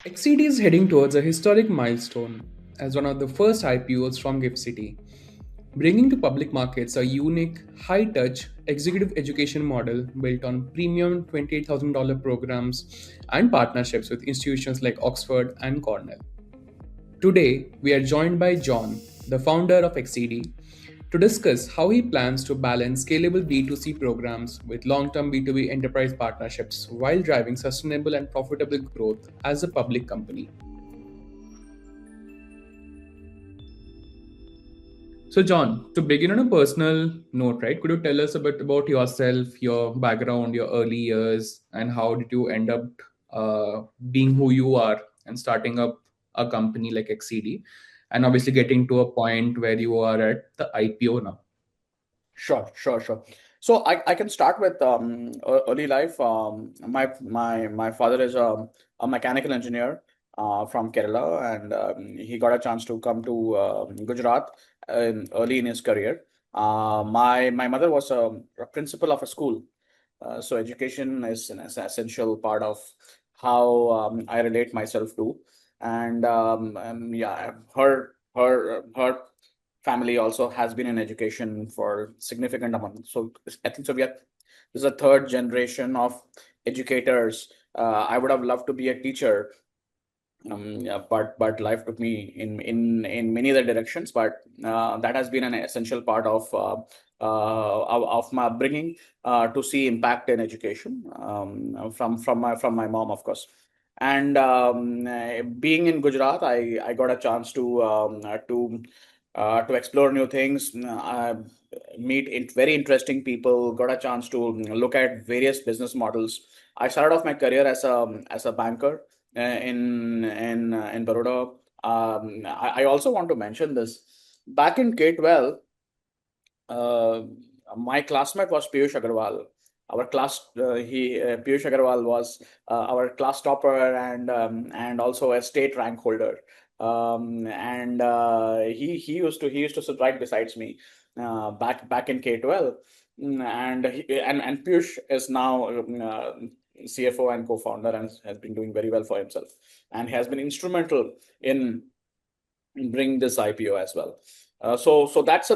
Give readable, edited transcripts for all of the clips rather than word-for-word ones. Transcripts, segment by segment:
XED is heading towards a historic milestone as one of the first IPOs from Gift City, bringing to public markets a unique, high touch executive education model built on premium $28,000 programs and partnerships with institutions like Oxford and Cornell. Today, we are joined by John, the founder of XED, to discuss how he plans to balance scalable B2C programs with long term B2B enterprise partnerships while driving sustainable and profitable growth as a public company. So, John, to begin on a personal note, right, could you tell us a bit about yourself, your background, your early years, and how did you end up being who you are and starting up a company like XCD, and obviously getting to a point where you are at the IPO now? Sure. So I can start with early life. My father is a mechanical engineer from Kerala, and he got a chance to come to Gujarat early in his career. My mother was a principal of a school, so education is an essential part of how I relate myself to, and yeah, her family also has been in education for significant amount. So I think so. This is a third generation of educators. I would have loved to be a teacher, yeah, but life took me in many other directions. But that has been an essential part of my upbringing to see impact in education from my mom, of course. And being in Gujarat, I got a chance to explore new things, meet very interesting people, got a chance to look at various business models. I started off my career as a banker in Baroda. I also want to mention this. Back in K-12, uh, my classmate was Piyush Agarwal. Our class, Piyush Agarwal was our class topper and also a state rank holder. And he used to sit right besides me back in K-12. And Piyush is now CFO and co-founder and has been doing very well for himself, and has been instrumental in bring this IPO as well. So that's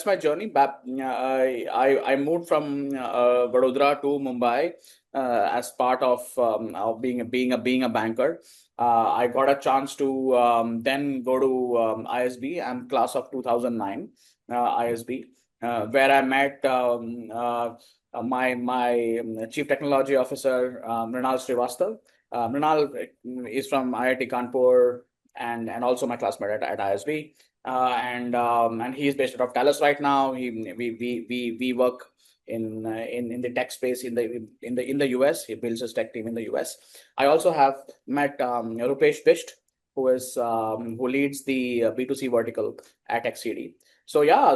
my journey. I moved from Vadodara to Mumbai as part of being a banker. I got a chance to then go to ISB. I'm class of 2009 ISB, where I met my chief technology officer, Mrinal Srivastav. Mrinal is from IIT Kanpur and also my classmate at ISB. And he's based out of Dallas right now. We work in the tech space in the US. He builds his tech team in the US. I also have met Rupesh Bisht, who leads the B2C vertical at XCD. So yeah,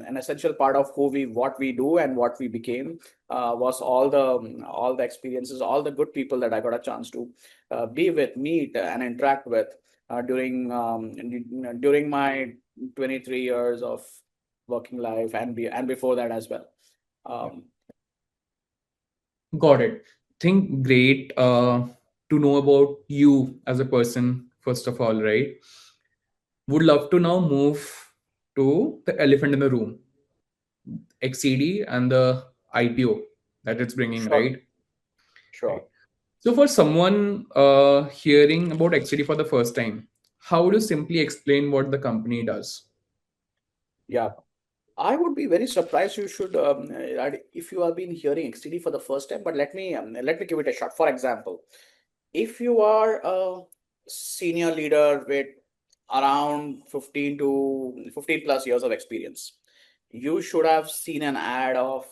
an essential part of what we do and what we became was all the experiences, all the good people that I got a chance to be with, meet, and interact with during my 23 years of working life and before that as well. Um, Got it. Think great to know about you as a person, first of all, right? Would love to now move to the elephant in the room, XCD and the IPO that it's bringing, sure, right? Right. sure. So, for someone hearing about XCD for the first time, how would you simply explain what the company does? Yeah, I would be very surprised. You should, if you have been hearing XTD for the first time. But let me give it a shot. For example, if you are a senior leader with around 15 plus years of experience, you should have seen an ad of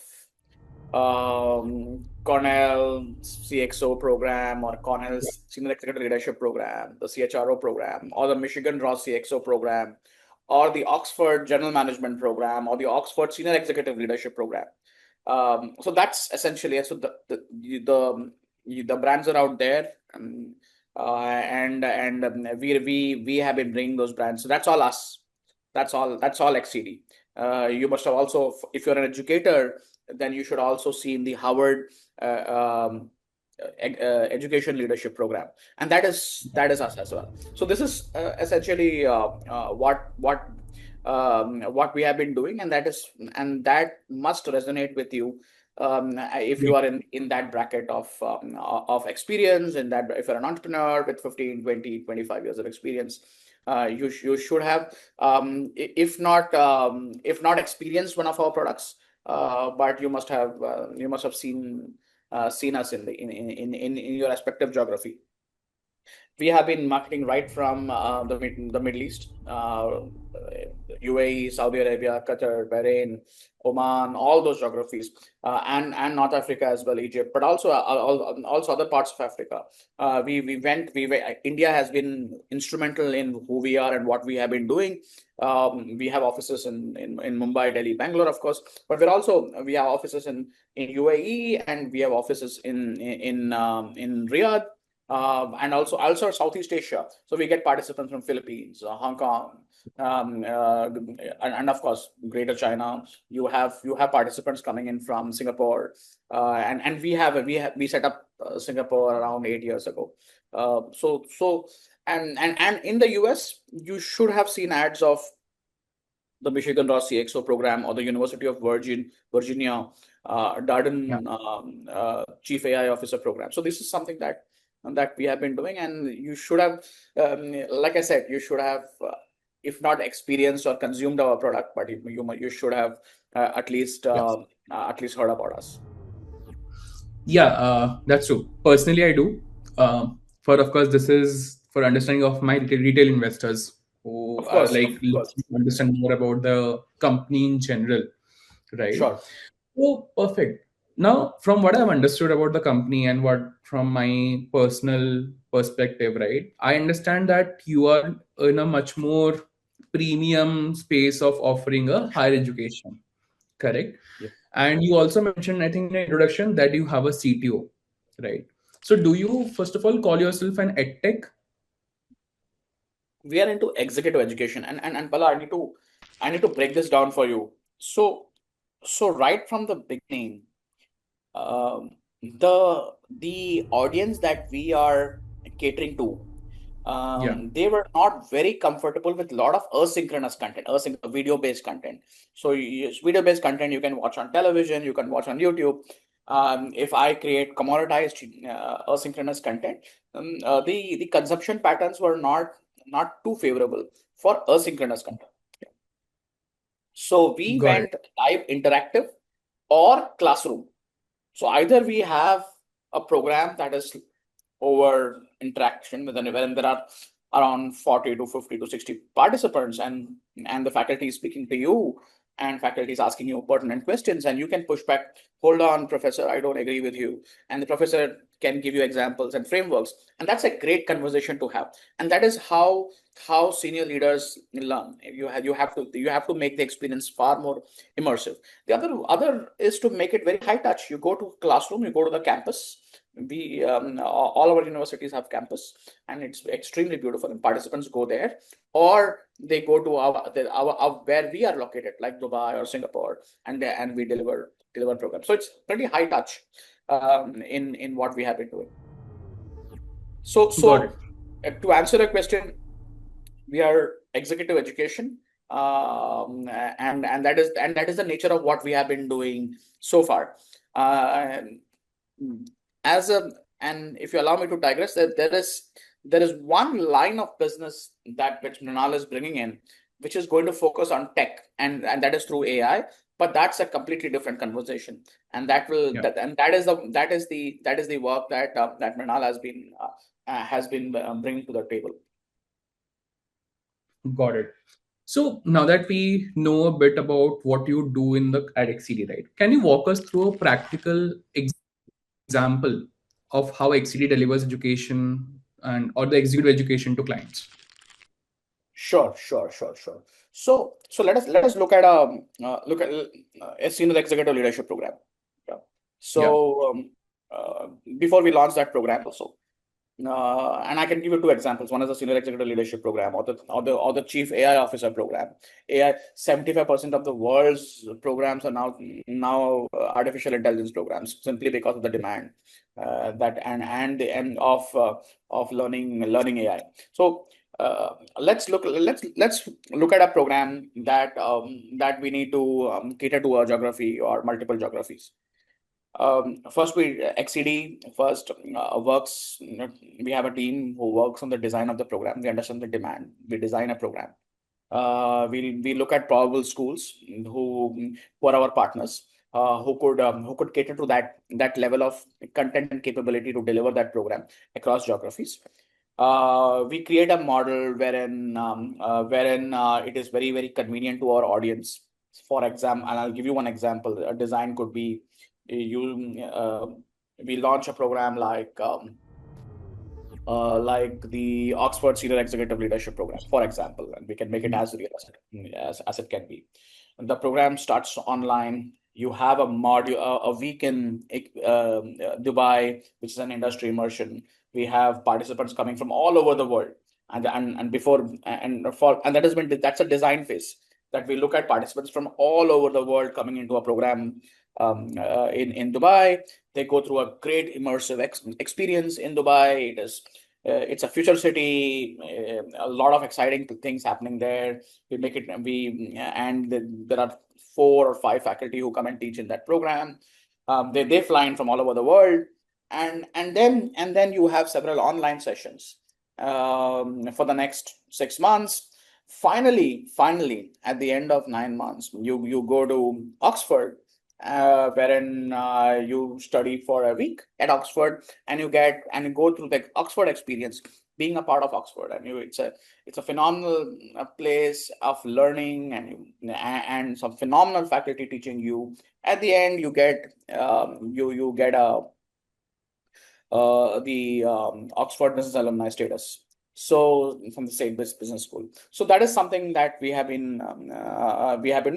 Cornell CXO program or Cornell's Senior Executive Leadership program, the CHRO program, or the Michigan Ross CXO program, or the Oxford General Management program, or the Oxford Senior Executive Leadership program. So that's essentially it. So the brands are out there, and we have been bringing those brands. So that's all us. That's all XCD. You must have also, if you're an educator, then you should also see in the Harvard uh, um, education leadership program, and that is us as well. So this is essentially what we have been doing, and that must resonate with you if you Great. are in that bracket of experience, and that if you're an entrepreneur with 15, 20, 25 years of experience, you should have, if not experienced one of our products, but you must have seen us in your respective geography. We have been marketing right from the Middle East, UAE, Saudi Arabia, Qatar, Bahrain, Oman, all those geographies, and North Africa as well, Egypt, but also also other parts of Africa. India has been instrumental in who we are and what we have been doing. We have offices in Mumbai, Delhi, Bangalore, of course, but we have offices in UAE, and we have offices in Riyadh, and also Southeast Asia. So we get participants from Philippines, Hong Kong, and of course Greater China. You have participants coming in from Singapore, and we set up Singapore around 8 years ago. And in the US, you should have seen ads of the Michigan Ross CXO program, or the University of Virginia Yeah. Darden Chief AI Officer program. So this is something that we have been doing, and you should have, like I said, you should have, if not experienced or consumed our product, but you should have at least Yes. heard about us. Yeah, that's true. Personally, I do. For of course, this is for understanding of my retail investors who Of are course, like looking to understand more about the company in general, right? sure. Oh, perfect. Now, from what I've understood about the company and what from my personal perspective, right, I understand that you are in a much more premium space of offering a higher education, correct? Yeah. And you also mentioned, I think, in the introduction that you have a CTO, right? So, do you first of all call yourself an EdTech? We are into executive education, and Bala, I need to break this down for you. So right from the beginning, um, the audience that we are catering to, Yeah, they were not very comfortable with a lot of asynchronous content, video-based content. So video-based content you can watch on television, you can watch on YouTube. If I create commoditized asynchronous content, the consumption patterns were not too favorable for asynchronous content. So we got it. went live interactive or classroom. So either we have a program that is over interaction when there are around 40 to 50 to 60 participants, and the faculty is speaking to you, and faculty is asking you pertinent questions, and you can push back, hold on, professor, I don't agree with you, and the professor can give you examples and frameworks, and that's a great conversation to have. And that is how senior leaders learn. You have to make the experience far more immersive. The other is to make it very high touch. You go to classroom, you go to the campus. All our universities have campus, and it's extremely beautiful, and participants go there, or they go to our where we are located, like Dubai or Singapore, and we deliver programs. So it's pretty high touch in what we have been doing. So Got it. to answer the question, we are executive education, and that is the nature of what we have been doing so far. And as a and if you allow me to digress, there is one line of business that which Mrinal is bringing in, which is going to focus on tech, and that is through AI. But that's a completely different conversation, and Yeah, that is the work that Mrinal has been bringing to the table. got it. So now that we know a bit about what you do in the at XCD, right? Can you walk us through a practical example of how XCD delivers education and or the executive education to clients? Sure. So let us look at a senior executive leadership program. Yeah. Yeah, So before we launch that program, also, and I can give you two examples. One is the senior executive leadership program, or the chief AI officer program. AI 75% of the world's programs are now artificial intelligence programs, simply because of the demand. that and the end of learning AI. So let's look at a program that we need to cater to a geography or multiple geographies. First, XED first works. We have a team who works on the design of the program. We understand the demand. We design a program. We look at probable schools who are our partners, who could cater to that level of content and capability to deliver that program across geographies. We create a model wherein it is very convenient to our audience. For example, and I'll give you one example. A design could be we launch a program like the Oxford Senior Executive Leadership Program, for example, and we can make it as real as it can be. The program starts online. You have a module, a week in Dubai, which is an industry immersion. We have participants coming from all over the world, and that's a design phase that we look at participants from all over the world coming into a program in Dubai. They go through a great immersive experience in Dubai. It's a future city, a lot of exciting things happening there. There are 4 or 5 faculty who come and teach in that program. They fly in from all over the world, and then you have several online sessions for the next 6 months. Finally, at the end of 9 months, you go to Oxford, wherein you study for a week at Oxford, and you go through the Oxford experience, being a part of Oxford, and it's a phenomenal place of learning, and some phenomenal faculty teaching you. At the end, you get you get the Oxford Business Alumni status. So from the same business school. So that is something that we have been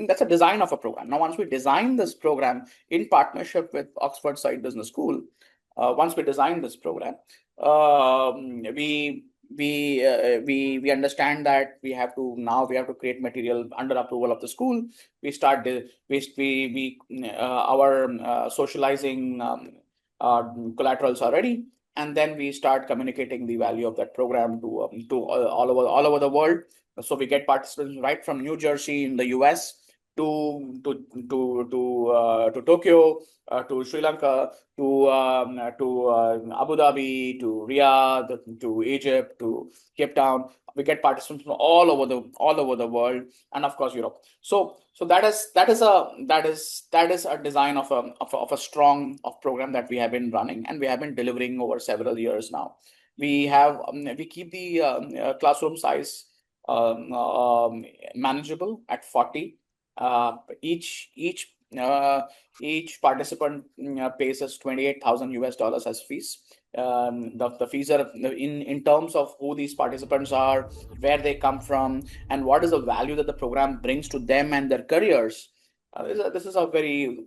that's a design of a program. Now, once we design this program in partnership with Oxford Side Business School, once we design this program, we understand that we have to create material under approval of the school. We start our socializing collaterals are ready, and then we start communicating the value of that program to all over the world. So we get participants right from New Jersey in the US to Tokyo, to Sri Lanka, to Abu Dhabi, to Riyadh, to Egypt, to Cape Town. We get participants from all over the world, and of course Europe. So that is a design of a strong program that we have been running, and we have been delivering over several years now. We keep the classroom size manageable at 40. Each participant pays us $28,000 as fees. The fees are in terms of who these participants are, where they come from, and what is the value that the program brings to them and their careers. The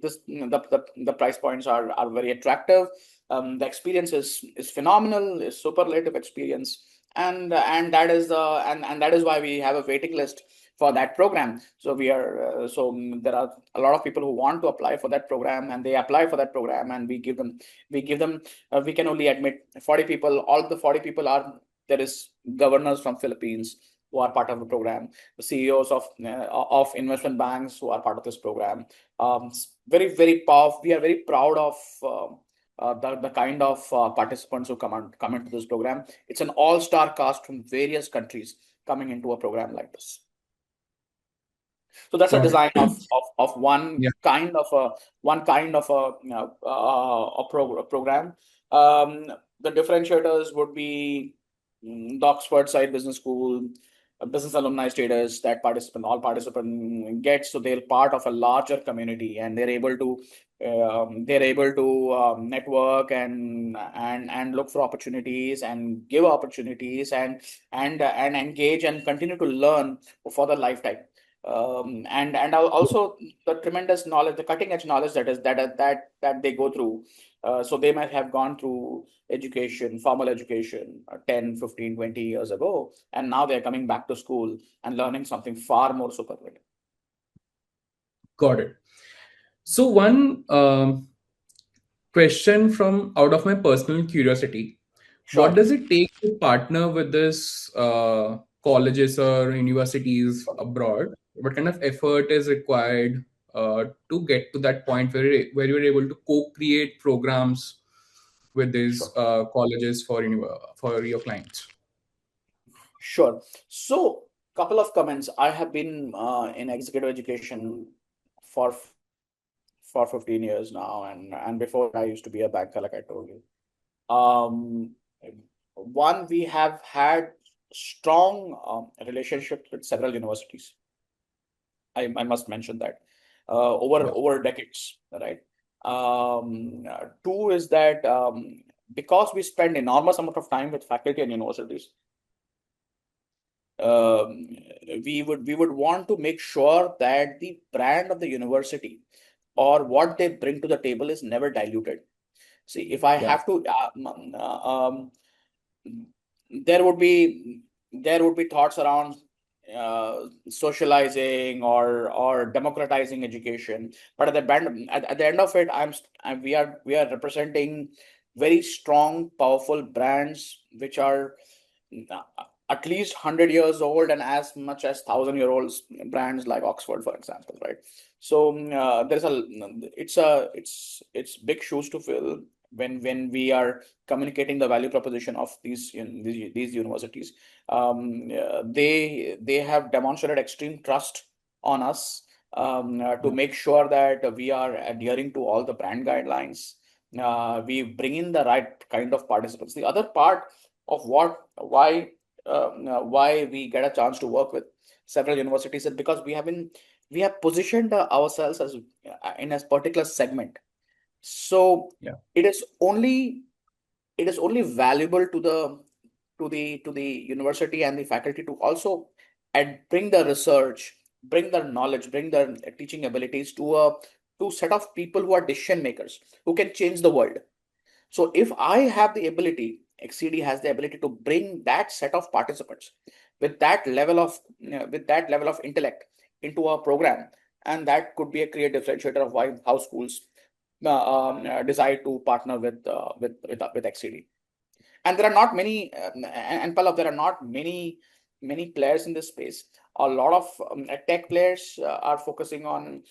price points are very attractive. The experience is phenomenal, is superlative experience, and that is why we have a waiting list for that program. So there are a lot of people who want to apply for that program, and they apply for that program, and we can only admit 40 people. All the 40 people there is governors from Philippines who are part of the program, the CEOs of investment banks who are part of this program. Very powerful. We are very proud of the kind of participants who come into this program. It's an all-star cast from various countries coming into a program like this. So that's a design of one kind of a program. The differentiators would be the Oxford Side Business School, business alumni status that all participant gets. So they're part of a larger community, and they're able to network and look for opportunities and give opportunities and engage and continue to learn for the lifetime. And also the tremendous knowledge, the cutting edge knowledge that they go through. So they might have gone through formal education 10, 15, 20 years ago, and now they're coming back to school and learning something far more superlative. Got it. So one Question from out of my personal curiosity. What Sure. does it take to partner with this colleges or universities abroad? What kind of effort is required to get to that point where you're able to co-create programs with these Sure. colleges for your clients? Sure. So, couple of comments. I have been in executive education for 15 years now, and before that, I used to be a banker, like I told you. Um, One, we have had strong relationships with several universities. I must mention that Yeah. over decades, right? Two is that because we spend enormous amount of time with faculty and universities, um, we would want to make sure that the brand of the university or what they bring to the table is never diluted. See, if I Yeah. have to, there would be thoughts around socializing or democratizing education, but at the end of it, we are representing very strong, powerful brands which are uh, at least 100 years old and as much as 1,000-year-old brands like Oxford, for example, right? So there's a it's big shoes to fill when we are communicating the value proposition of these universities. They have demonstrated extreme trust on us to Yeah. make sure that we are adhering to all the brand guidelines. We bring in the right kind of participants. The other part of why we get a chance to work with several universities is because we have positioned ourselves as in a particular segment. So Yeah. it is only valuable to the university and the faculty to also and bring the research, bring the knowledge, bring the teaching abilities to set of people who are decision makers who can change the world. So if I have the ability, XCD has the ability to bring that set of participants with that level of intellect into a program, and that could be a clear differentiator of why how schools decide to partner with XCD. And there are not many, and Pallav, there are not many players in this space. A lot of tech players are focusing on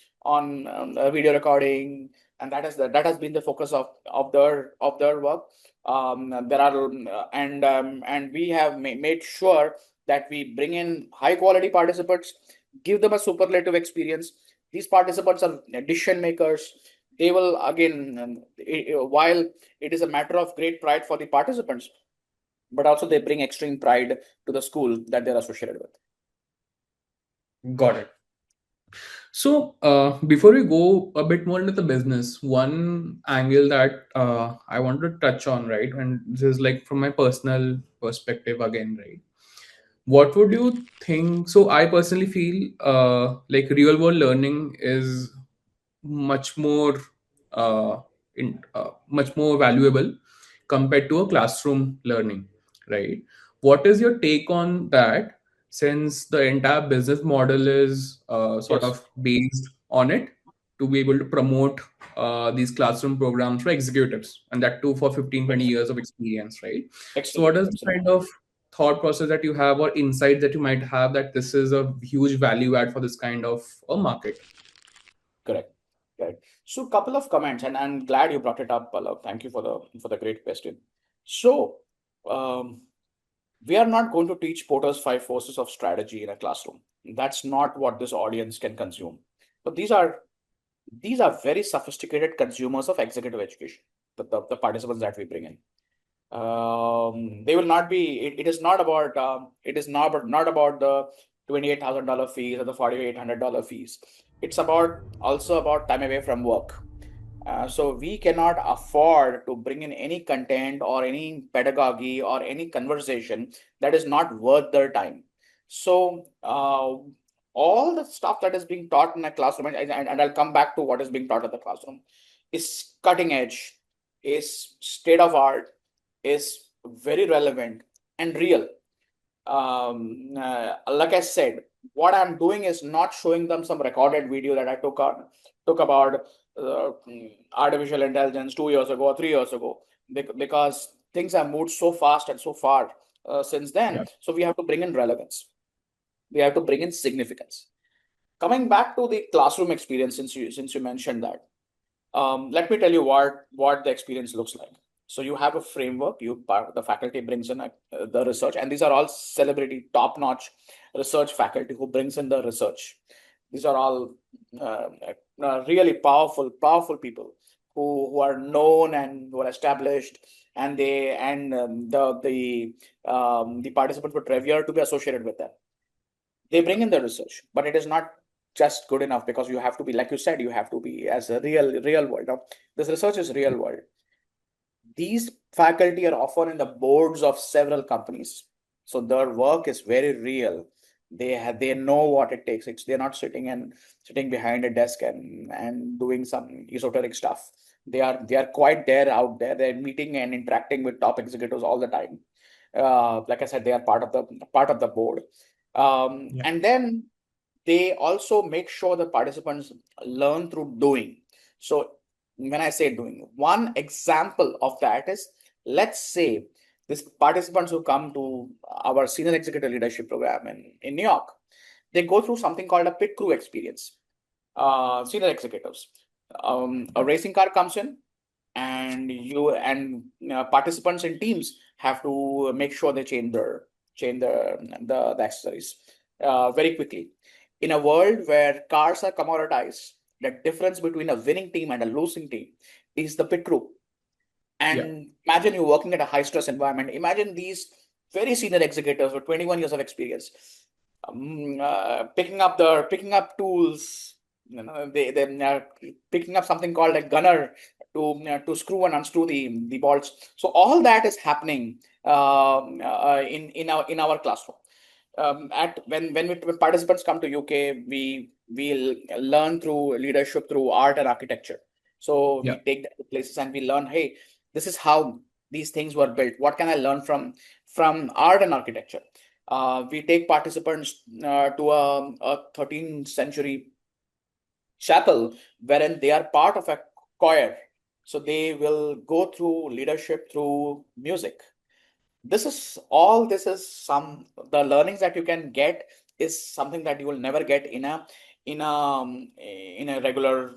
video recording, and that has been the focus of their work. There are and we have made sure that we bring in high quality participants, give them a superlative experience. These participants are decision makers. They will again, while it is a matter of great pride for the participants, but also they bring extreme pride to the school that they're associated with. Got it. So, before we go a bit more into the business, one angle that I want to touch on, right, and this is like from my personal perspective again, right? What would you think? So, I personally feel like real world learning is much more much more valuable compared to a classroom learning, right? What is your take on that, since the entire business model is sort Yes, of based on it, to be able to promote these classroom programs for executives, and that too for 15-20 years of experience, right? So what excellent, is the excellent. kind of thought process that you have or insight that you might have that this is a huge value add for this kind of a market? Correct. Correct. So, couple of comments, and I'm glad you brought it up, Pallav. Thank you for the great question. So, um, we are not going to teach Porter's five forces of strategy in a classroom. That's not what this audience can consume. But these are very sophisticated consumers of executive education. The participants that we bring in. They will not be. It is not about. It is not about the $28,000 fees or the $4,800 fees. It's also about time away from work. So we cannot afford to bring in any content or any pedagogy or any conversation that is not worth their time. So all the stuff that is being taught in a classroom, and I'll come back to what is being taught in the classroom, is cutting edge, is state of art, is very relevant and real. Like I said, what I'm doing is not showing them some recorded video that I took about artificial intelligence 2 years ago or 3 years ago, because things have moved so fast and so far since then. Yeah. So we have to bring in relevance. We have to bring in significance. Coming back to the classroom experience, since you mentioned that, let me tell you what the experience looks like. So you have a framework. The faculty brings in the research, and these are all celebrity, top-notch research faculty who brings in the research. These are all uh, really powerful people who are known and who are established, and the participants would revere to be associated with them. They bring in the research, but it is not just good enough, because you have to be, like you said, you have to be as a real world. Now, this research is real world. These faculty are often in the boards of several companies, so their work is very real. They know what it takes. They're not sitting behind a desk and doing some esoteric stuff. They are quite there, out there. They're meeting and interacting with top executives all the time. Like I said, they are part of the board. Yeah. And then they also make sure the participants learn through doing. So when I say doing, one example of that is, let's say these participants who come to our senior executive leadership program in New York, they go through something called a pit crew experience. Senior executives, a racing car comes in, and participants in teams have to make sure they change the accessories very quickly. In a world where cars are commoditized, the difference between a winning team and a losing team is the pit crew. Yeah. And imagine you working at a high stress environment. Imagine these very senior executives with 21 years of experience, picking up tools. They're picking up something called a gunner to screw and unscrew the bolts. So all that is happening in our classroom. When participants come to UK, we learn through leadership, through art and architecture. So Yeah. we take that to places and we learn, hey, this is how these things were built. What can I learn from art and architecture? We take participants to a 13th century chapel, wherein they are part of a choir. So they will go through leadership through music. This is some the learnings that you can get is something that you will never get in a regular,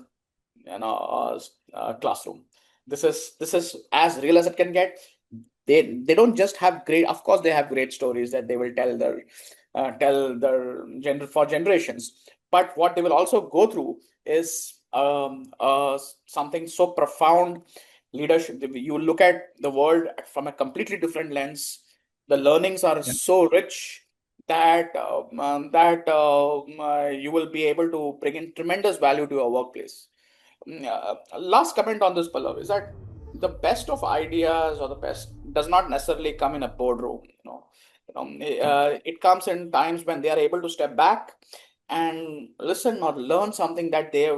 classroom. This is as real as it can get. They don't just have great, of course they have great stories that they will tell their for generations, but what they will also go through is something so profound. Leadership, you look at the world from a completely different lens. The learnings are Yeah. so rich that you will be able to bring in tremendous value to your workplace. Last comment on this, Pallav, is that the best of ideas or the best does not necessarily come in a boardroom. It comes in times when they are able to step back and listen or learn something that they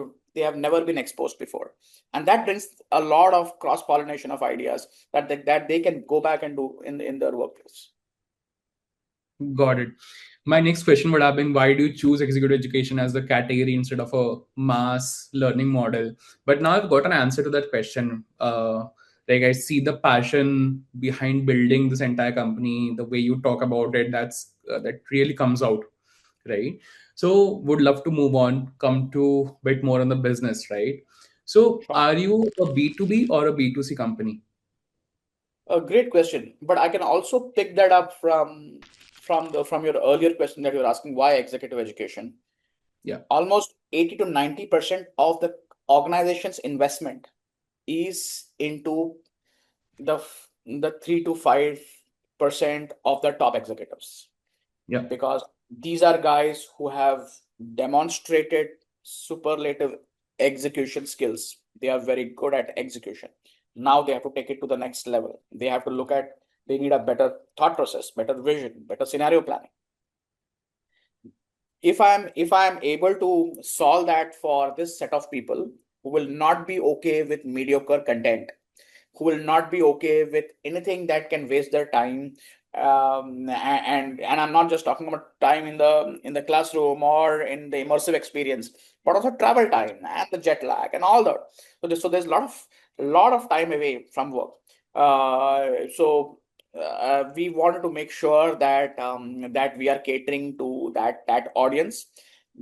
have never been exposed before, and that brings a lot of cross pollination of ideas that they can go back and do in their workplace. Got it. My next question would have been, why do you choose executive education as the category instead of a mass learning model? But now I've got an answer to that question. Like, I see the passion behind building this entire company, the way you talk about it, that really comes out, right? So would love to move on, come to a bit more on the business, right? So Sure. are you a B2B or a B2C company? A great question, but I can also pick that up from your earlier question that you're asking, why executive education. Yeah. Almost 80 to 90% of the organization's investment is into the 3 to 5% of the top executives, Yeah. because these are guys who have demonstrated superlative execution skills. They are very good at execution. Now they have to take it to the next level. They need a better thought process, better vision, better scenario planning. If I'm able to solve that for this set of people who will not be okay with mediocre content, who will not be okay with anything that can waste their time And I'm not just talking about time in the classroom or in the immersive experience, but also travel time and the jet lag and all that. So there's a lot of time away from work. So we wanted to make sure that we are catering to that audience.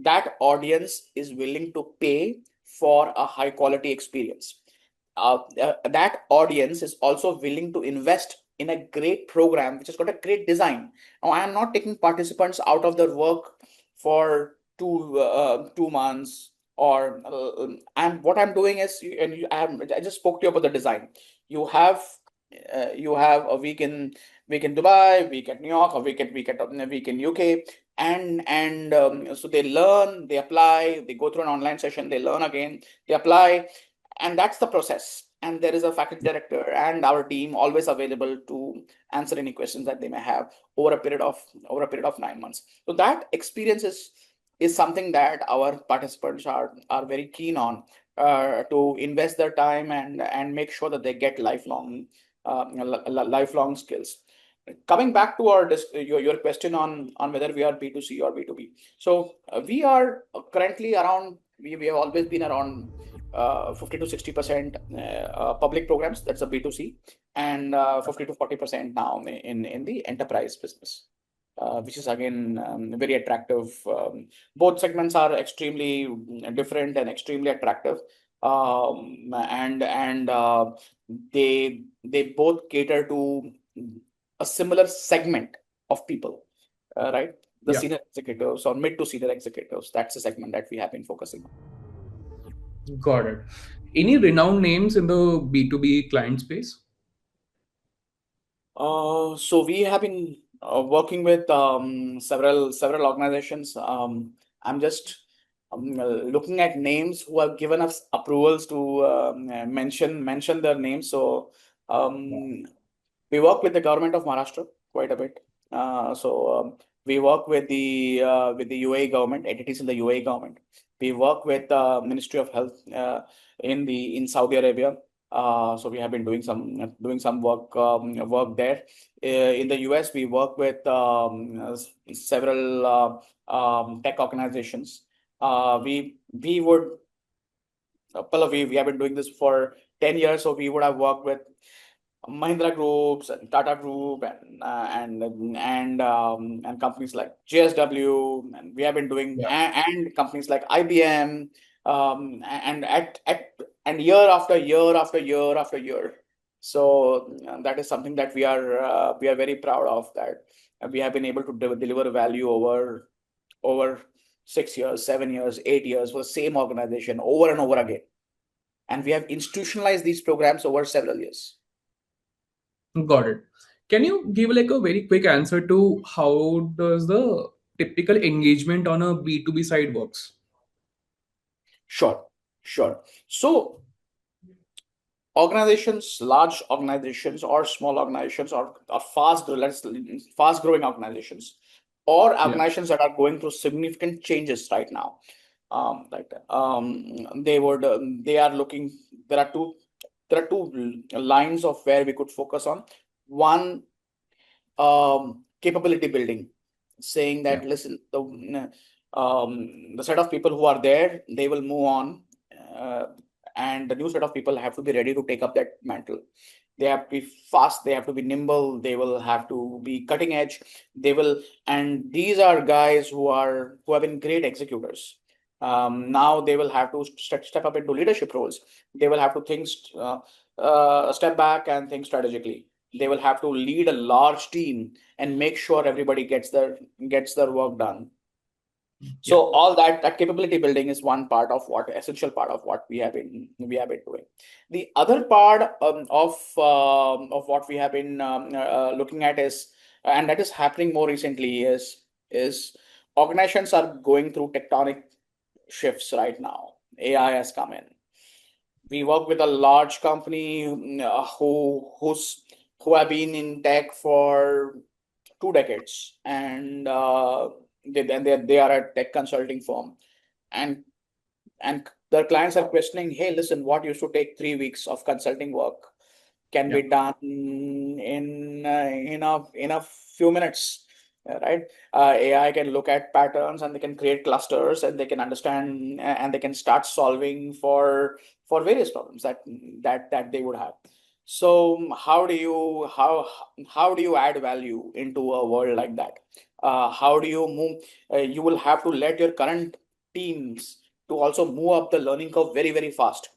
That audience is willing to pay for a high quality experience. That audience is also willing to invest in a great program which has got a great design. Now, I am not taking participants out of their work for 2 months, or and what I'm doing is, I just spoke to you about the design. You have a week in Dubai, week at New York, a week in UK, and so they learn, they apply, they go through an online session, they learn again, they apply, and that's the process. And there is a faculty director and our team always available to answer any questions that they may have over a period of 9 months. So that experience is something that our participants are very keen on, to invest their time and make sure that they get lifelong skills. Coming back to your question on whether we are B2C or B2B. So we are currently around, we have always been around 50 to 60% public programs, that's a B2C, and 50 to 40% now in the enterprise business, which is again very attractive. Both segments are extremely different and extremely attractive, and they both cater to a similar segment of people, right? The Yeah, senior executives or mid to senior executives. That's the segment that we have been focusing on. got it. Any renowned names in the B2B client space? So we have been working with several organizations. I'm just looking at names who have given us approvals to mention their names. So um, we work with the government of Maharashtra quite a bit. We work with the UAE government, entities in the UAE government. We work with Ministry of Health in Saudi Arabia. So we have been doing some work there. In the US, we work with several tech organizations. We would Pallavi, we have been doing this for 10 years, so we would have worked with Mahindra Groups and Tata Group and companies like JSW, and we have been doing, Yeah. and companies like IBM, and and year after year after year after year. So that is something that we are very proud of, that we have been able to deliver value over 6 years, 7 years, 8 years for the same organization over and over again, and we have institutionalized these programs over several years. Got it. Can you give like a very quick answer to how does the typical engagement on a B2B side works? Sure, sure. So organizations, large organizations or small organizations, or fast growing organizations, or Yeah. organizations that are going through significant changes right now. They are looking. There are two lines of where we could focus on. One, capability building, saying Yeah. that, listen, the set of people who are there, they will move on, uh, and the new set of people have to be ready to take up that mantle. They have to be fast, they have to be nimble, they will have to be cutting edge. And these are guys who have been great executors. Now they will have to step up into leadership roles. They will have to step back and think strategically. They will have to lead a large team and make sure everybody gets their work done. So Yeah. all that capability building is one part of what essential part of what we have been doing. The other part of what we have been looking at is, and that is happening more recently, is organizations are going through tectonic shifts right now. AI has come in. We work with a large company, who have been in tech for 2 decades, and they are a tech consulting firm, and their clients are questioning, hey, listen, what used to take 3 weeks of consulting work can Yeah. be done in a few minutes, right? AI can look at patterns and they can create clusters and they can understand and they can start solving for various problems that they would have. So how do you add value into a world like that? How do you move? You will have to let your current teams to also move up the learning curve very, very fast.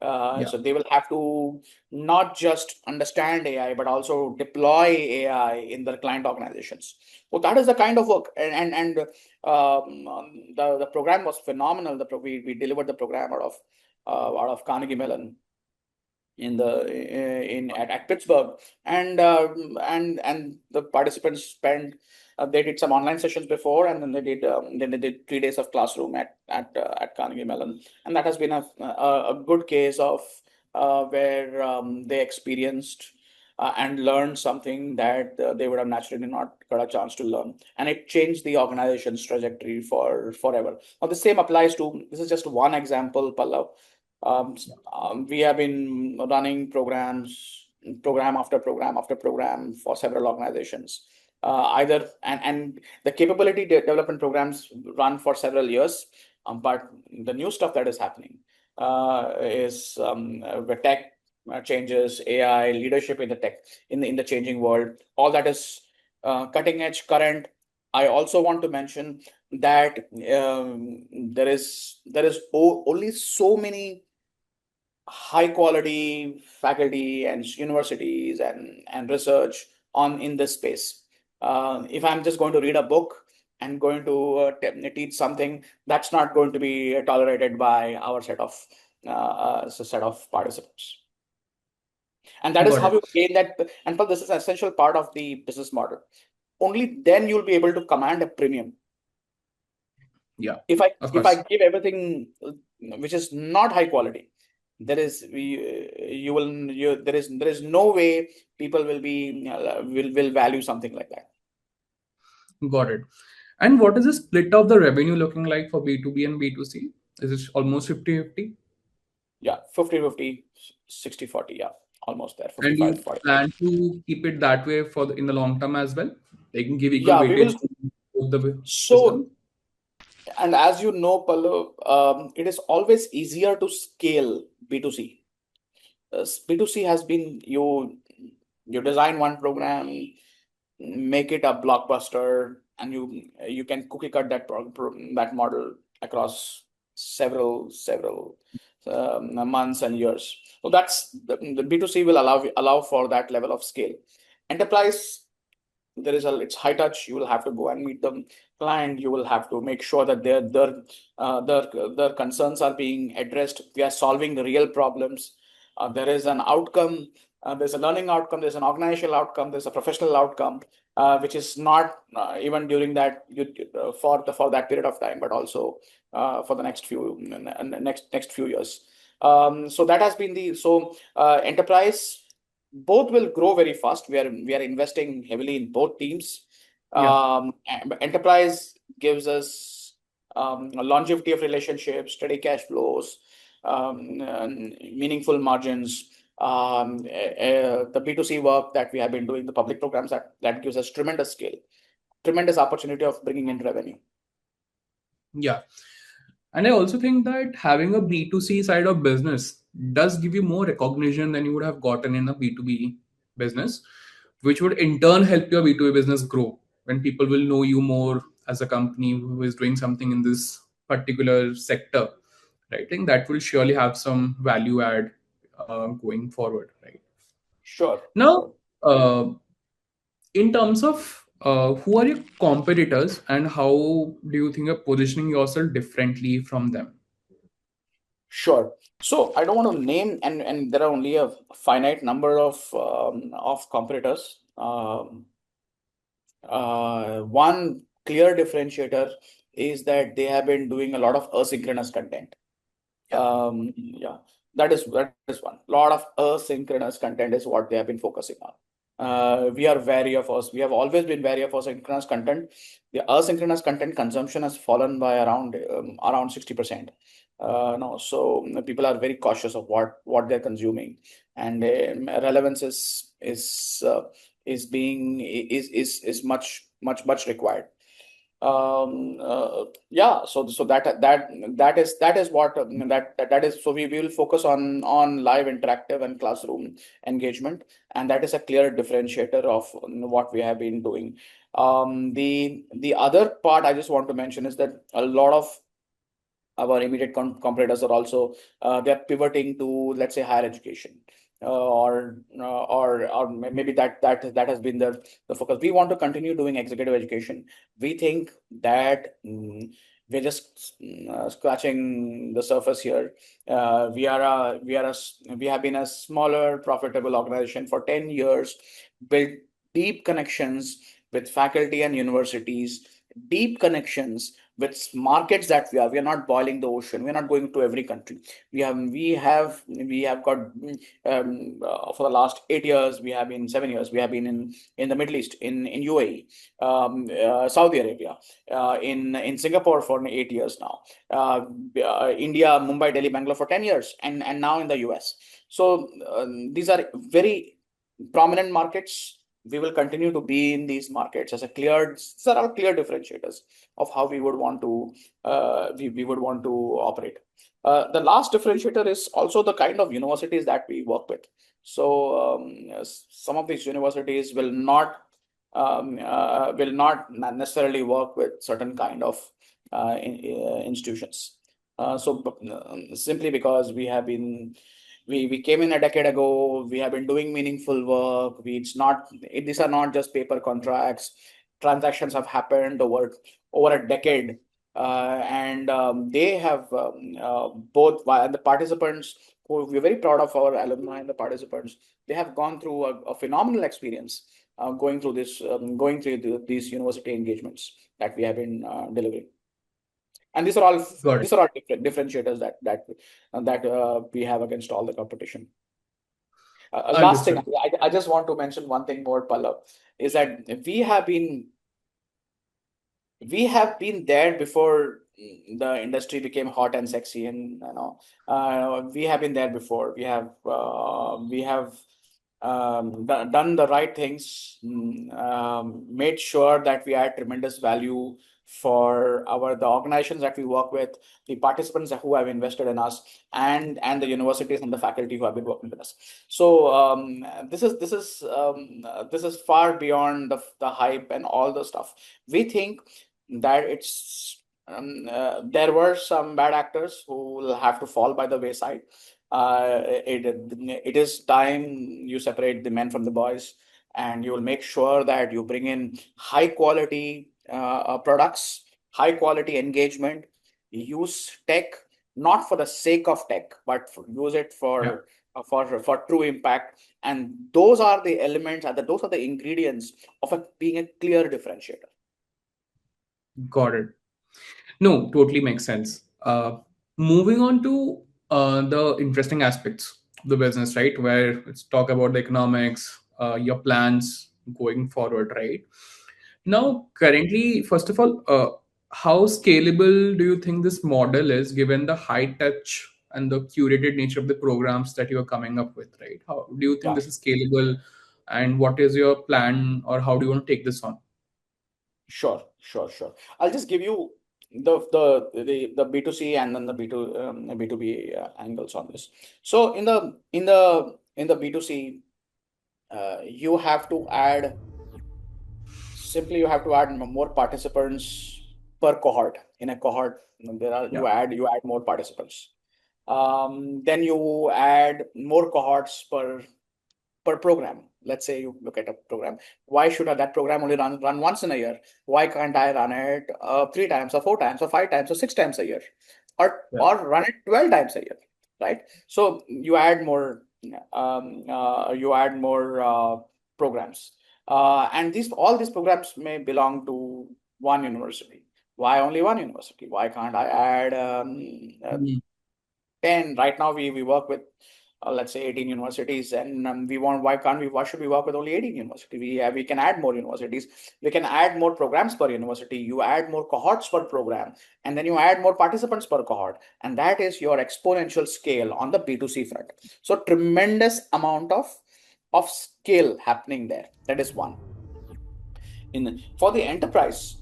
Yeah. So they will have to not just understand AI, but also deploy AI in their client organizations. So that is the kind of work, and the program was phenomenal. We delivered the program out of Carnegie Mellon in the in at Pittsburgh, and the participants spent they did some online sessions before, and then they did 3 days of classroom at Carnegie Mellon, and that has been a good case of where they experienced and learned something that they would have naturally not got a chance to learn, and it changed the organization's trajectory for forever. Now the same applies to, this is just one example, Pallav. We have been running program after program after program for several organizations. Either and the capability development programs run for several years, but the new stuff that is happening is the tech changes, AI, leadership in the tech in the changing world. All that is cutting edge, current. I also want to mention that there is only so many high quality faculty and universities and research on in this space. If I'm just going to read a book and going to teach something, that's not going to be tolerated by our set of participants. And that is Got how it. you gain that. And but this is an essential part of the business model. Only then you'll be able to command a premium. Yeah. If I Of if I course. give everything which is not high quality, there is no way people will value something like that. Got it. And what is the split of the revenue looking like for B2B and B2C? Is it almost 50-50? Yeah, 50-50, 60-40. Yeah, almost there, And 55 you to 45. plan to keep it that way in the long term as well? They can give equal Yeah, we will. weightage to both the So, system? and as you know, Pallav, it is always easier to scale B2C. B2C has been, you design one program, make it a blockbuster, and you can cookie cut that model across several months and years. So that's the B2C will allow for that level of scale. Enterprise, it's high touch. You will have to go and meet the client. You will have to make sure that their concerns are being addressed. We are solving the real problems. There is an outcome. There's a learning outcome. There's an organizational outcome. There's a professional outcome, which is not even during that for that period of time, but also for the next few years. So that has been enterprise. Both will grow very fast. We are investing heavily in both teams. Yeah. Enterprise gives us a longevity of relationships, steady cash flows, and meaningful margins. The B2C work that we have been doing, the public programs, that gives us tremendous scale, tremendous opportunity of bringing in revenue. Yeah. And I also think that having a B2C side of business does give you more recognition than you would have gotten in a B2B business, which would in turn help your B2B business grow when people will know you more as a company who is doing something in this particular sector. Right? I think that will surely have some value add going forward. Right Sure, now, sure. in terms of who are your competitors and how do you think you're positioning yourself differently from them? Sure. So I don't want to name, and there are only a finite number of competitors. One clear differentiator is that they have been doing a lot of asynchronous content. Yeah. Yeah, that is one. A lot of asynchronous content is what they have been focusing on. We are wary of us. We have always been wary of asynchronous content. The asynchronous content consumption has fallen by around 60%. No, so people are very cautious of what they're consuming, and relevance is much required. Yeah, so that is what that is. So we will focus on live, interactive, and classroom engagement, and that is a clear differentiator of what we have been doing. The other part I just want to mention is that a lot of our immediate competitors are also they're pivoting to, let's say, higher education, or maybe that has been the focus. We want to continue doing executive education. We think that we're just scratching the surface here. We have been a smaller, profitable organization for 10 years, built deep connections with faculty and universities, deep connections with markets that we are not boiling the ocean. We're not going to every country. We have got for the last 8 years, we have been 7 years, we have been in the Middle East, in UAE, Saudi Arabia, in Singapore for 8 years now, India, Mumbai, Delhi, Bangalore for 10 years, and now in the US. So these are very prominent markets. We will continue to be in these markets as a clear. These are our clear differentiators of how we would want to we would want to operate. The last differentiator is also the kind of universities that we work with. So some of these universities will not necessarily work with certain kind of institutions. Simply because we came in a decade ago, we have been doing meaningful work. These are not just paper contracts. Transactions have happened over a decade, and they have both, and the participants, who we're very proud of our alumni and the participants, they have gone through a phenomenal experience going through these university engagements that we have been delivering. And Got it. these are all differentiators that we have against all the competition. Last thing, Understood. I just want to mention one thing more, Pallav, is that we have been there before the industry became hot and sexy, and we have been there before. We have done the right things, made sure that we add tremendous value for the organizations that we work with, the participants who have invested in us, and the universities and the faculty who have been working with us. So this is far beyond the hype and all the stuff. We think that there were some bad actors who will have to fall by the wayside. It is time you separate the men from the boys, and you will make sure that you bring in high quality products, high quality engagement. Use tech not for the sake of tech, but use it Yeah, for true impact. And those are the elements, and those are the ingredients of being a clear differentiator. got it. No, totally makes sense. Moving on to the interesting aspects of the business, right? Where let's talk about the economics, your plans going forward, right? Now, currently, first of all, how scalable do you think this model is given the high touch and the curated nature of the programs that you are coming up with, right? How do you think Yeah. this is scalable, and what is your plan, or how do you want to take this on? Sure. I'll just give you the B2C and then the B2B angles on this. So in the B2C, you have to add you have to add more participants per cohort. In a cohort, Yeah, you add more participants. Then you add more cohorts per program. Let's say you look at a program. Why should that program only run once in a year? Why can't I run it 3 times or 4 times or 5 times or 6 times a year, yeah, or run it 12 times a year, right? So you add more programs, and all these programs may belong to one university. Why only one university? Why can't I add mm, 10? Right now we work with let's say 18 universities, and why should we work with only 18 universities? We can add more universities, we can add more programs per university, you add more cohorts per program, and then you add more participants per cohort, and that is your exponential scale on the B2C front. So tremendous amount of scale happening there. That is one. In For the enterprise,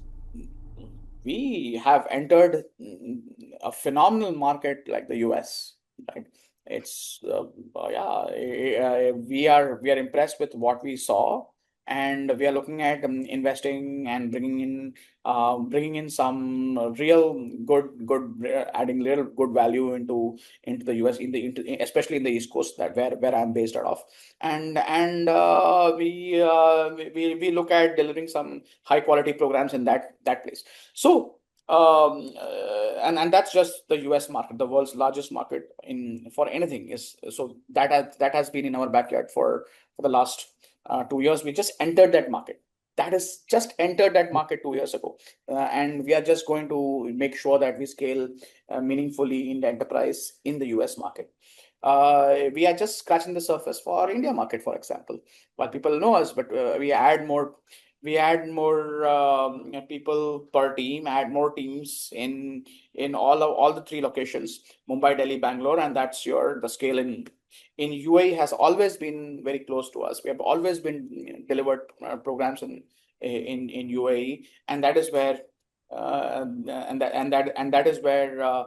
we have entered a phenomenal market like the US, right? It's we are impressed with what we saw, and we are looking at investing and bringing in some real adding real good value into the US, especially in the East Coast, that where I'm based out of. And we look at delivering some high quality programs in that place. So and that's just the US market, the world's largest market in for anything. Is so that has been in our backyard for the last 2 years. We just entered that market. That is just entered that market 2 years ago, and we are just going to make sure that we scale meaningfully in the enterprise in the US market. We are just scratching the surface for our India market, for example. While people know us, but we add more people per team, add more teams in all the three locations, Mumbai, Delhi, Bangalore, and that's the scale in UAE has always been very close to us. We have always been delivered programs in UAE, and that is where that is where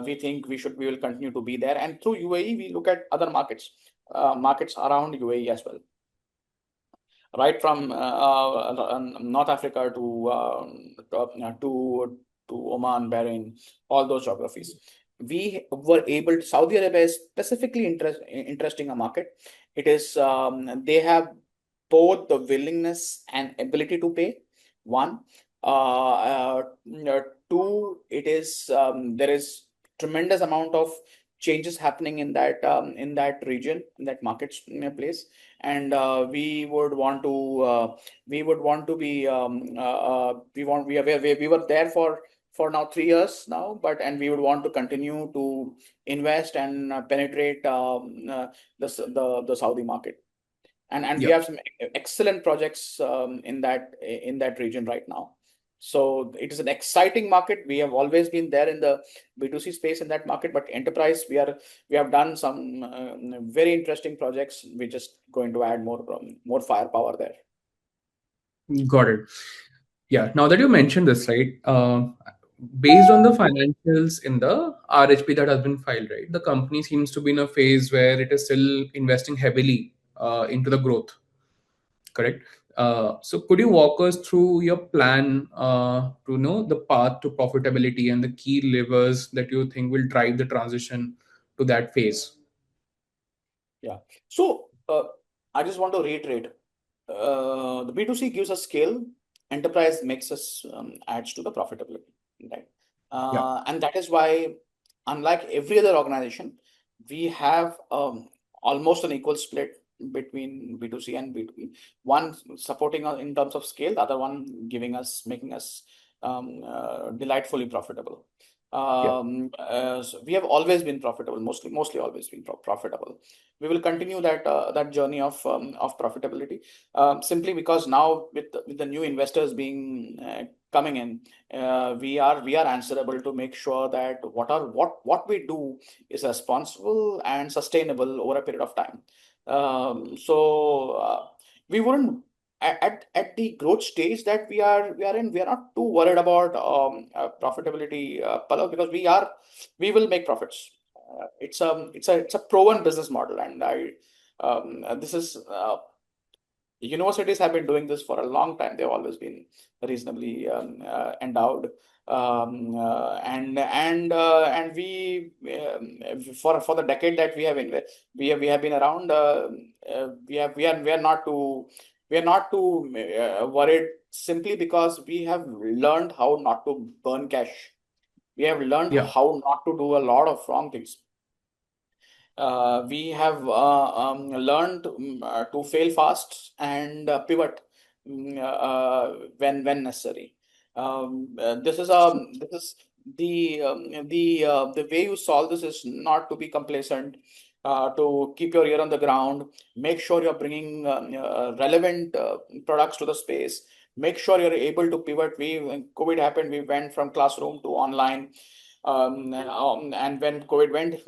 we think we will continue to be there. And through UAE, we look at other markets around UAE as well, right from North Africa to Oman, Bahrain, all those geographies. We were able to. Saudi Arabia is specifically interesting a market. It is they have both the willingness and ability to pay. One, two, it is there is tremendous amount of changes happening in that region, in that marketplace, and we would want to be we were there for now 3 years now, and we would want to continue to invest and penetrate the Saudi market, and we Yeah. have some excellent projects in that region right now. So it is an exciting market. We have always been there in the B2C space in that market, but enterprise, we have done some very interesting projects. We're just going to add more firepower there. Got it. Yeah. Now that you mentioned this, right, based on the financials in the RHP that has been filed, right, the company seems to be in a phase where it is still investing heavily into the growth, correct? So could you walk us through your plan to know the path to profitability and the key levers that you think will drive the transition to that phase? Yeah. So I just want to reiterate, the B2C gives us scale, enterprise makes us adds to the profitability, right? Yeah. And that is why, unlike every other organization, we have almost an equal split between B2C and B2B. One supporting us in terms of scale, the other one making us delightfully profitable. Yeah. So we have always been profitable, mostly always been profitable. We will continue that journey of profitability, simply because now with the new investors being coming in, we are answerable to make sure that what we do is responsible and sustainable over a period of time. So we wouldn't at the growth stage that we are in, we are not too worried about profitability, Pallav, because we will make profits. It's a proven business model, and I this is universities have been doing this for a long time. They've always been reasonably endowed, and for the decade that we have been around, we are not too worried, simply because we have learned how not to burn cash. We have learned Yeah. how not to do a lot of wrong things. We have learned to fail fast and pivot when necessary. This is the way you solve this is not to be complacent. to keep your ear on the ground, make sure you're bringing relevant products to the space, make sure you're able to pivot. When COVID happened, we went from classroom to online. And when COVID went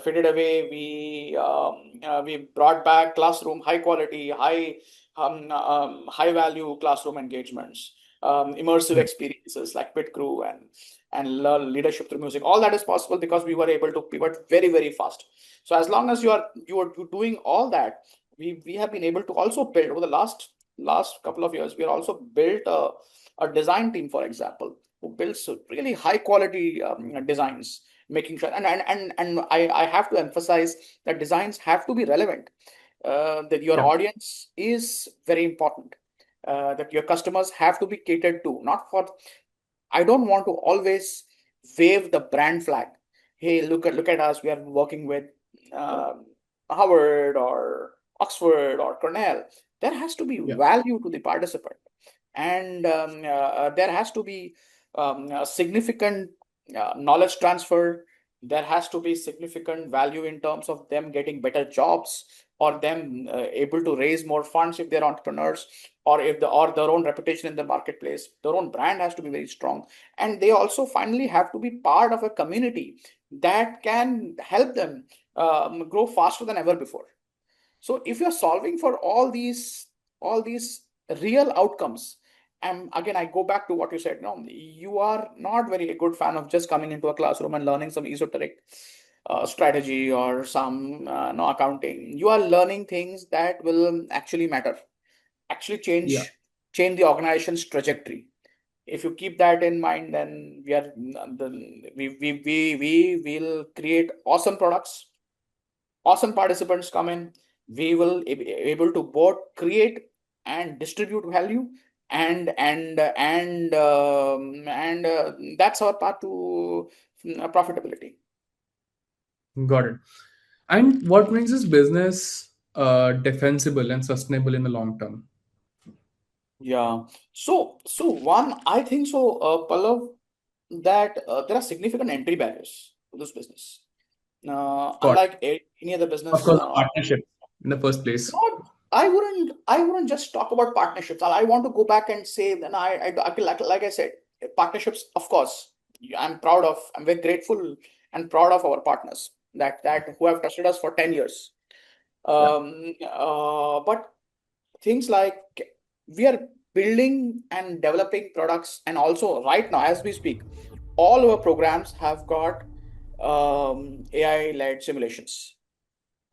faded away, we brought back classroom, high quality, high value classroom engagements, immersive Yeah. experiences like Pit Crew and leadership through music. All that is possible because we were able to pivot very, very fast. So as long as you are doing all that, we have been able to also build over the last couple of years. We are also built a design team, for example, who builds really high quality designs, making sure. And I have to emphasize that designs have to be relevant. That your Yeah. audience is very important. That your customers have to be catered to, not for. I don't want to always wave the brand flag. Hey, look at us. We are working with um Harvard or Oxford or Cornell. There has to be Yeah. value to the participant, and there has to be a significant knowledge transfer. There has to be significant value in terms of them getting better jobs, or them able to raise more funds if they're entrepreneurs, or if or their own reputation in the marketplace. Their own brand has to be very strong, and they also finally have to be part of a community that can help them grow faster than ever before. So if you're solving for all these real outcomes, and again I go back to what you said, no, you are not very a good fan of just coming into a classroom and learning some esoteric strategy or some no accounting. You are learning things that will actually matter, actually Yeah. change the organization's trajectory. If you keep that in mind, then we will create awesome products, awesome participants come in. We will be able to both create and distribute value, and that's our path to profitability. Got it. And what makes this business defensible and sustainable in the long term? Yeah. So one, I think so, Pallav, that there are significant entry barriers to this business. Got Unlike any other Of business, course, partnership in the first place. not, I wouldn't just talk about partnerships. I want to go back and say, then like I said, partnerships, of course, I'm very grateful and proud of our partners that who have trusted us for 10 years. Yeah. But things like we are building and developing products, and also right now as we speak, all our programs have got AI-led simulations,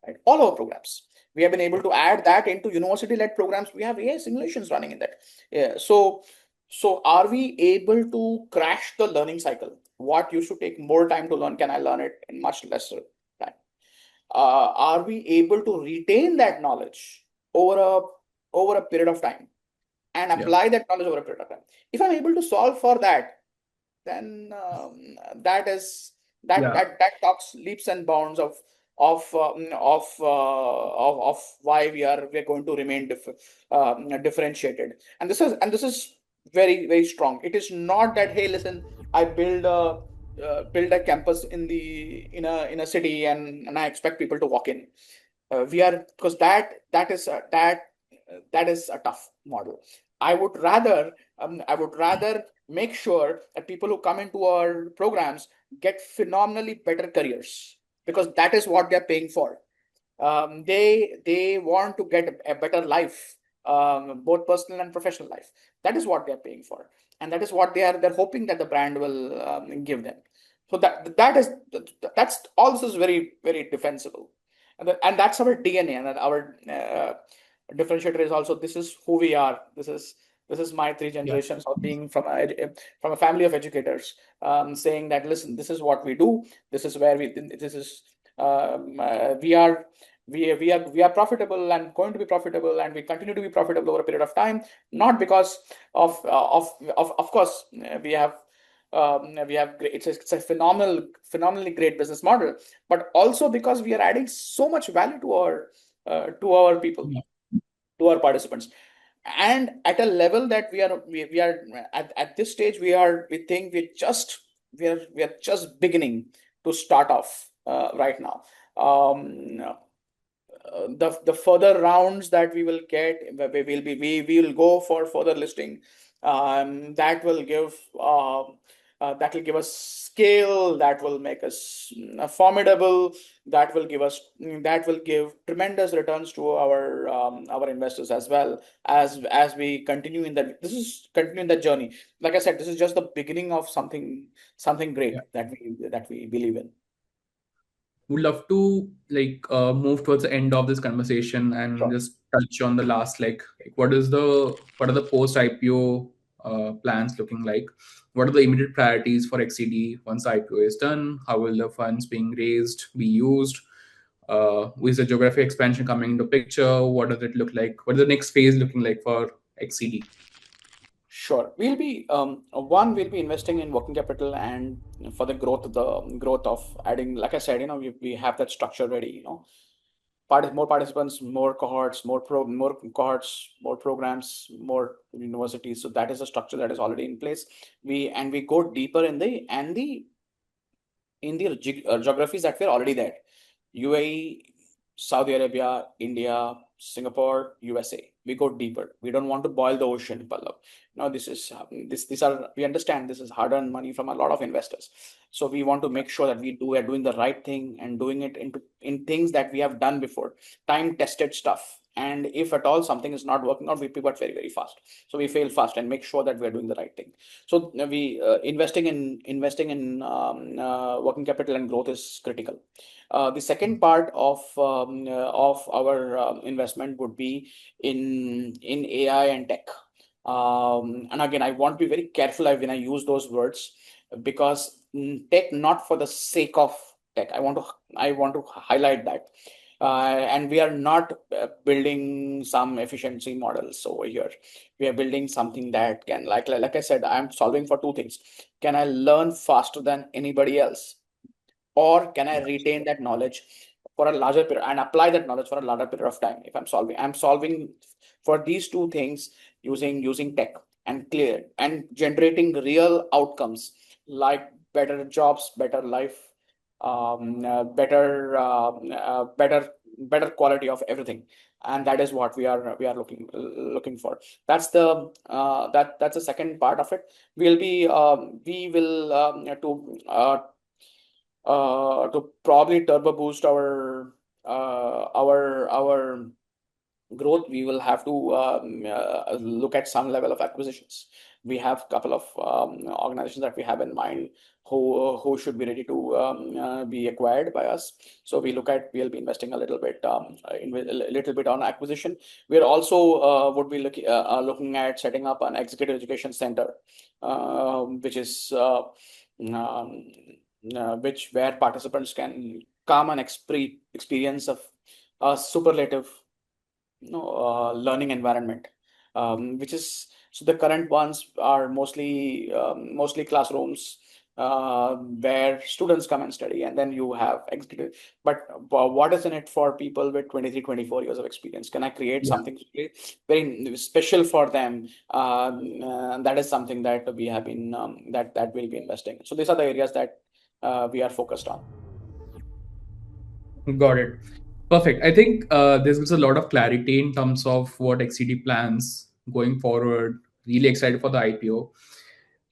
right? All our programs. We have been able to add that into university-led programs. We have AI simulations running in that. Yeah. So are we able to crash the learning cycle? What used to take more time to learn, can I learn it in much lesser time? Are we able to retain that knowledge over a period of time and Yeah. apply that knowledge over a period of time? If I'm able to solve for that, then that is that Yeah. that that talks leaps and bounds of why we are going to remain differentiated. And this is very, very strong. It is not that, hey, listen, I build a campus in a city, and I expect people to walk in. We are Because that is a tough model. I would rather make sure that people who come into our programs get phenomenally better careers, because that is what they're paying for. They want to get a better life, both personal and professional life. That is what they're paying for, and that is what they're hoping that the brand will give them. So that's all. This is very, very defensible, and that's our DNA, and that our differentiator is also, this is who we are. This is my three Yeah. generations of being from a family of educators, saying that, listen, this is what we do. This is where we this is we are profitable and going to be profitable, and we continue to be profitable over a period of time, not because of course, it's a phenomenally great business model, but also because we are adding so much value to our people, Yeah. to our participants, and at a level that we are at this stage, we think we are just beginning to start off right now. The further rounds that we will get, we will go for further listing. That will give that will give us scale, that will make us formidable, that will give tremendous returns to our investors, as well as we continue in that. This is continuing that journey. Like I said, this is just the beginning of something Yeah. great that we believe in. Would love to move towards the end of this conversation and Sure. just touch on the last, like what are the post IPO plans looking like? What are the immediate priorities for XCD once the IPO is done? How will the funds being raised be used? Is the geography expansion coming into picture? What does it look like? What is the next phase looking like for XCD? Sure. We'll be investing in working capital and for the growth of adding, like I said, we have that structure ready, more participants, more cohorts, more cohorts, more programs, more universities. So that is a structure that is already in place. We go deeper in the geographies that were already there. UAE, Saudi Arabia, India, Singapore, USA. We go deeper. We don't want to boil the ocean, Pallav. No, this is these are we understand this is hard-earned money from a lot of investors. So we want to make sure that are doing the right thing and doing it in things that we have done before, time-tested stuff. And if at all something is not working out, we pivot very, very fast. So we fail fast and make sure that we are doing the right thing. So we investing in working capital and growth is critical. The second part of our investment would be in AI and tech. And again, I want to be very careful when I use those words, because tech not for the sake of tech. I want to highlight that. And we are not building some efficiency models over here. We are building something that can, like I said, I'm solving for two things. Can I learn faster than anybody else? Or can I retain that knowledge for a larger period and apply that knowledge for a larger period of time? If I'm solving for these two things using tech and clear and generating real outcomes, like better jobs, better life, better quality of everything. And that is what we are looking for. That's the second part of it. We will to probably turbo boost our growth. We will have to look at some level of acquisitions. We have a couple of organizations that we have in mind who should be ready to be acquired by us. So we'll be investing a little bit on acquisition. We're also would be looking at setting up an executive education center, which is which where participants can come and experience of a superlative learning environment, which is so the current ones are mostly classrooms where students come and study, and then you have executive. But what is in it for people with 23, 24 years of experience? Can I create Yeah. something very special for them? That is something that we have been that we'll be investing. So these are the areas that we are focused on. Got it. Perfect. I think this gives a lot of clarity in terms of what XCD plans going forward. Really excited for the IPO.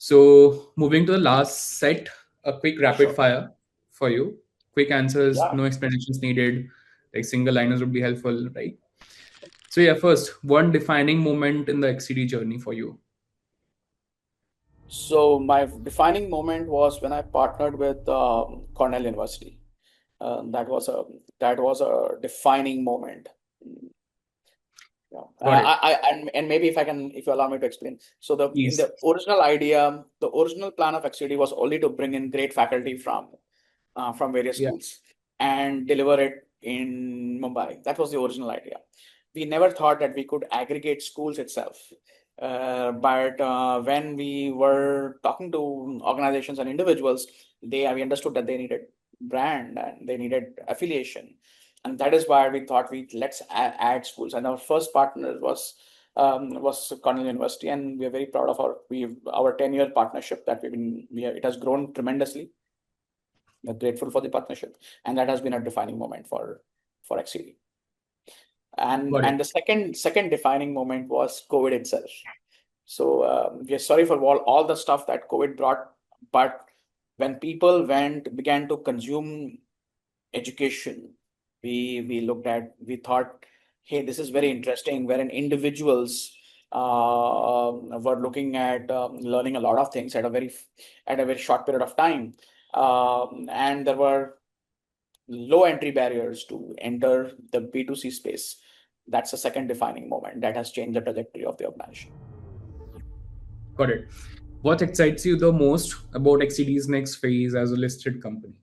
So, moving to the last set, a quick rapid Sure. fire for you. Quick answers, Yeah. no explanations needed. Like single liners would be helpful, right? So, yeah, first, one defining moment in the XCD journey for you. So my defining moment was when I partnered with Cornell University. That was a defining moment. Yeah. Got it. And maybe if you allow me to explain. So Please. the original plan of XED was only to bring in great faculty from various Yeah. schools and deliver it in Mumbai. That was the original idea. We never thought that we could aggregate schools itself. But when we were talking to organizations and individuals, we understood that they needed brand and they needed affiliation, and that is why we thought let's add schools. And our first partner was Cornell University, and we are very proud of our 10-year partnership that it has grown tremendously. grateful for the partnership, and that has been a defining moment for XED. Got And it. the second defining moment was COVID itself. So we are sorry for all the stuff that COVID brought, but when people began to consume education, we thought, hey, this is very interesting. Wherein individuals were looking at learning a lot of things at a very short period of time, and there were low entry barriers to enter the B2C space. That's the second defining moment that has changed the trajectory of the organization. Got it. What excites you the most about XCD's next phase as a listed company?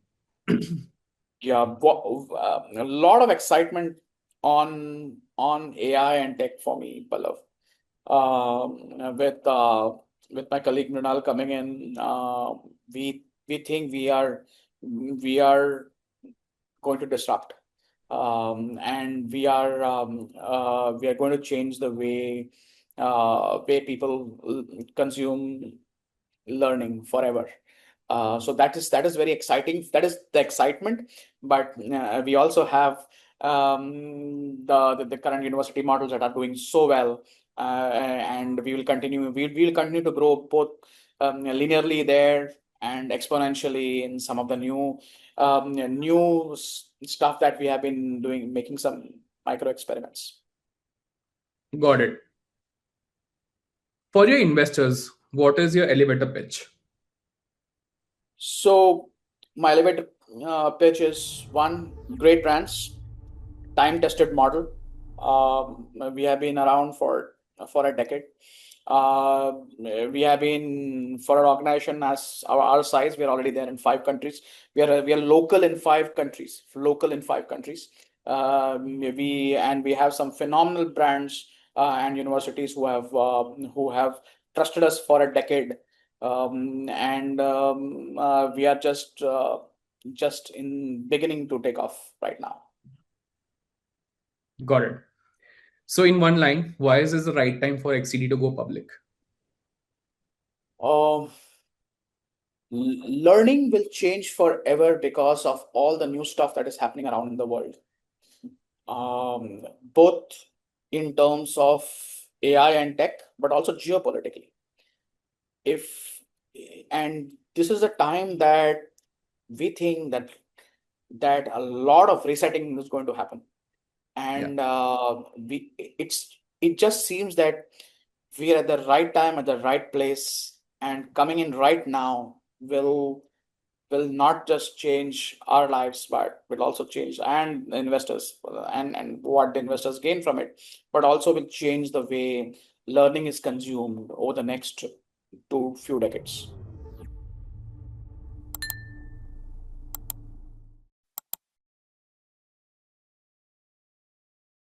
Yeah, a lot of excitement on AI and tech for me, Pallav. With my colleague Mrinal coming in, we think we are going to disrupt, and we are going to change the way people consume learning forever. So that is very exciting. That is the excitement, but we also have the current university models that are doing so well, and we will continue to grow both linearly there and exponentially in some of the new stuff that we have been doing, making some micro experiments. Got it. For your investors, what is your elevator pitch? So my elevator pitch is one: great brands, time-tested model. We have been around for a decade. Uh, we have been, for an organization as our size, we are already there in 5 countries. We are local in 5 countries. Local in 5 countries. We have some phenomenal brands and universities who have trusted us for a decade, and we are just in beginning to take off right now. Got it. So, in one line, why is this the right time for XCD to go public? Um, Learning will change forever because of all the new stuff that is happening around in the world, both in terms of AI and tech, but also geopolitically. If and this is a time that we think that a lot of resetting is going to happen, Yeah. and it just seems that we are at the right time at the right place, and coming in right now will not just change our lives, but will also change and investors, and what the investors gain from it, but also will change the way learning is consumed over the next two few decades.